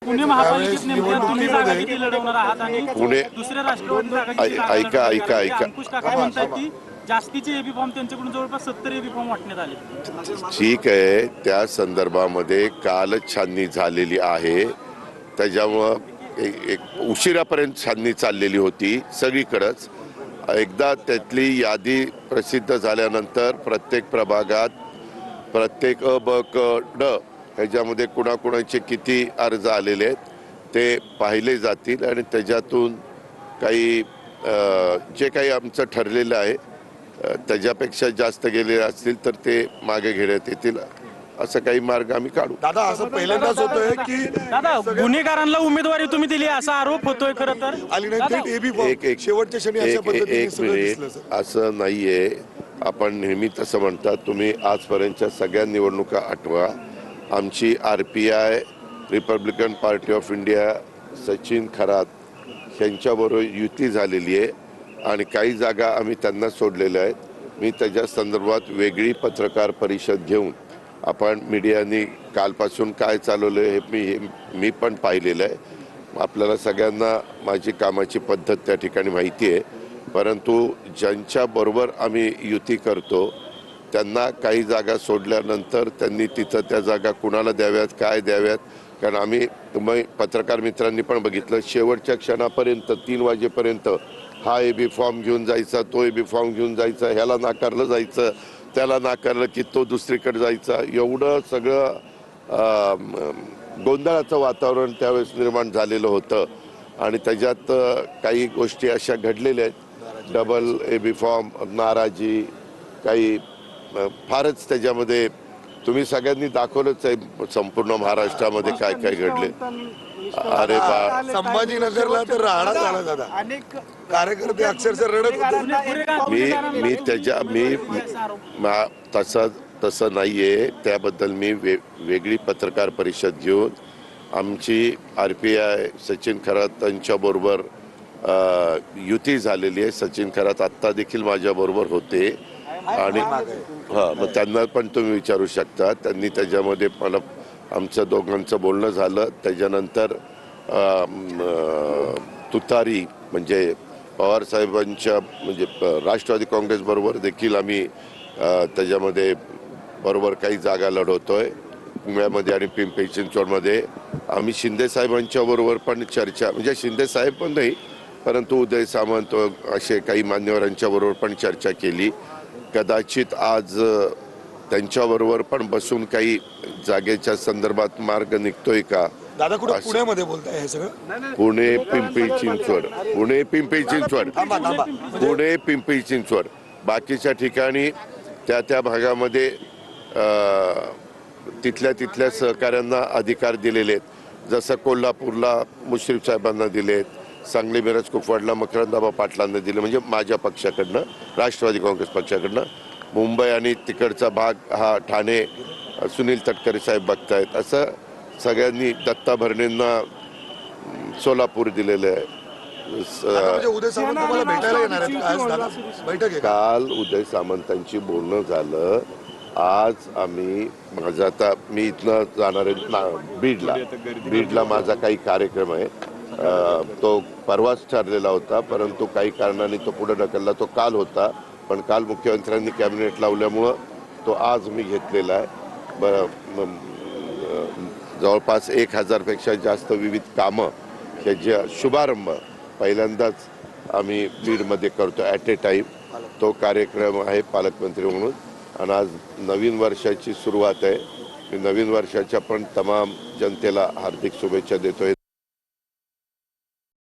पुणे महापालिकेत नेमक्या तुम्ही जागा किती लढवणार आहात आणि पुणे दुसऱ्या राष्ट्रवादी जागा किती ऐका ऐका ऐका अंकुश काका म्हणतात की जास्तीचे एबी फॉर्म त्यांच्याकडून जवळपास 70 एबी फॉर्म वाटण्यात आले. ठीक आहे, त्या संदर्भामध्ये कालच छाननी झालेली आहे. त्याच्यामुळं एक उशिरापर्यंत छाननी चाललेली होती सगळीकडंच. एकदा त्यातली यादी प्रसिद्ध झाल्यानंतर प्रत्येक प्रभागात प्रत्येक अ ब क ड ह्याच्यामध्ये कुणाकुणाचे किती अर्ज आलेले आहेत ते पाहिले जातील आणि त्याच्यातून काही जे काही आमचं ठरलेलं आहे त्याच्यापेक्षा जास्त गेलेले असतील तर ते मागे घेण्यात येतील. असं काही मार्ग आम्ही काढू. दादा असं पहिल्यांदाच होतोय की दादा गुन्हेगारांना उमेदवारी तुम्ही दिली असा आरोप होतोय खरं तर. आली नाही थेट एबी फॉर्म शेवटच्या क्षणी अशा पद्धतीने एक सगळं दिसलं मिनिट, सर. असं नाहीये. आपण नेहमी तसं म्हणतात. तुम्ही आजपर्यंतच्या सगळ्या निवडणुका आठवा. आमची RPI Republican party of India Sachin Kharat यांच्याबरोबर युती झालेली आहे आणि काही जागा आम्ही त्यांना सोडलेल्या आहेत. मी त्याच्या संदर्भात वेगळी पत्रकार परिषद घेऊन आपण मीडियानी कालपासून काय चालवलं हे मी पण पाहिलेलं आहे. आपल्याला सगळ्यांना माझी कामाची पद्धत त्या ठिकाणी माहिती आहे. परंतु ज्यांच्याबरोबर आम्ही युती करतो त्यांना काही जागा सोडल्यानंतर त्यांनी तिथं त्या जागा कुणाला द्याव्यात काय द्याव्यात, कारण आम्ही तुम्ही पत्रकार मित्रांनी पण बघितलं शेवटच्या क्षणापर्यंत 3 वाजेपर्यंत हा एबी फॉर्म घेऊन जायचा, तो एबी फॉर्म घेऊन जायचा, ह्याला नाकारलं जायचं, त्याला नाकारलं की तो दुसरीकडे जायचा. एवढं सगळं गोंधळाचं वातावरण त्यावेळेस निर्माण झालेलं होतं आणि त्याच्यात काही गोष्टी अशा घडलेल्या आहेत. डबल एबी फॉर्म, नाराजी, काही फारच त्याच्यामध्ये तुम्ही सगळ्यांनी दाखवलंच आहे संपूर्ण महाराष्ट्रामध्ये काय काय घडले. अरे बा, संभाजीनगरला तर राहणार झाला दादा. अनेक कार्यकर्ते अक्षरशः रडत होते. तसं नाहीये. त्याबद्दल मी वेगळी पत्रकार परिषद घेऊन आमची RPI सचिन खरात यांच्याबरोबर युती झालेली आहे. सचिन खरात आत्ता देखील माझ्याबरोबर होते आणि मग त्यांना पण तुम्ही विचारू शकता. त्यांनी त्याच्यामध्ये मला आमचं दोघांचं बोलणं झालं. त्याच्यानंतर तुतारी म्हणजे पवार साहेबांच्या म्हणजे राष्ट्रवादी काँग्रेस बरोबर देखील आम्ही त्याच्यामध्ये बरोबर काही जागा लढवतोय. पुण्यामध्ये आणि पिंपरी चिंचवडमध्ये आम्ही शिंदे साहेबांच्या बरोबर पण चर्चा, म्हणजे शिंदे साहेब पण नाही परंतु उदय सामंत असे काही मान्यवरांच्या बरोबर पण चर्चा केली. कदाचित आज त्यांच्याबरोबर पण बसून काही जागेच्या संदर्भात मार्ग निघतोय का. दादा कुठे पुण्यामध्ये बोलताय हे सगळं? पुणे पिंपरी चिंचवड, पुणे पिंपरी चिंचवड, पुणे पिंपरी चिंचवड. बाकीच्या ठिकाणी त्या भागामध्ये तिथल्या सहकाऱ्यांना अधिकार दिलेले आहेत. जसं कोल्हापूरला मुश्रीफ साहेबांना दिलेत, सांगली मिरज कुपवाडला मकरंदाबा पाटलांना दिले म्हणजे माझ्या पक्षाकडनं, राष्ट्रवादी काँग्रेस पक्षाकडनं. मुंबई आणि तिकडचा भाग हा ठाणे सुनील तटकरे साहेब बघतायत. असं सगळ्यांनी दत्ता भरणेंना सोलापूर दिलेलं आहे. उदय सामंत तुम्हाला भेटायला येणार आहेत आज दादा? बैठक आहे काल उदय सामंतांची बोलणं झालं. आज आम्ही माझा आता मी इथनं जाणार आहे बीडला माझा काही कार्यक्रम आहे. तो परवाच ठरलेला होता परंतु काही कारणाने तो पुढे ढकलला. तो काल होता पण काल मुख्यमंत्र्यांनी कॅबिनेट लावल्यामुळं तो आज मी घेतलेला आहे. जवळपास 1000पेक्षा जास्त विविध कामं ह्याचा शुभारंभ पहिल्यांदाच आम्ही बीडमध्ये करतो ॲट ए टाईम. तो कार्यक्रम आहे पालकमंत्री म्हणून आणि आज नवीन वर्षाची सुरुवात आहे. मी नवीन वर्षाच्या पण तमाम जनतेला हार्दिक शुभेच्छा देतोय.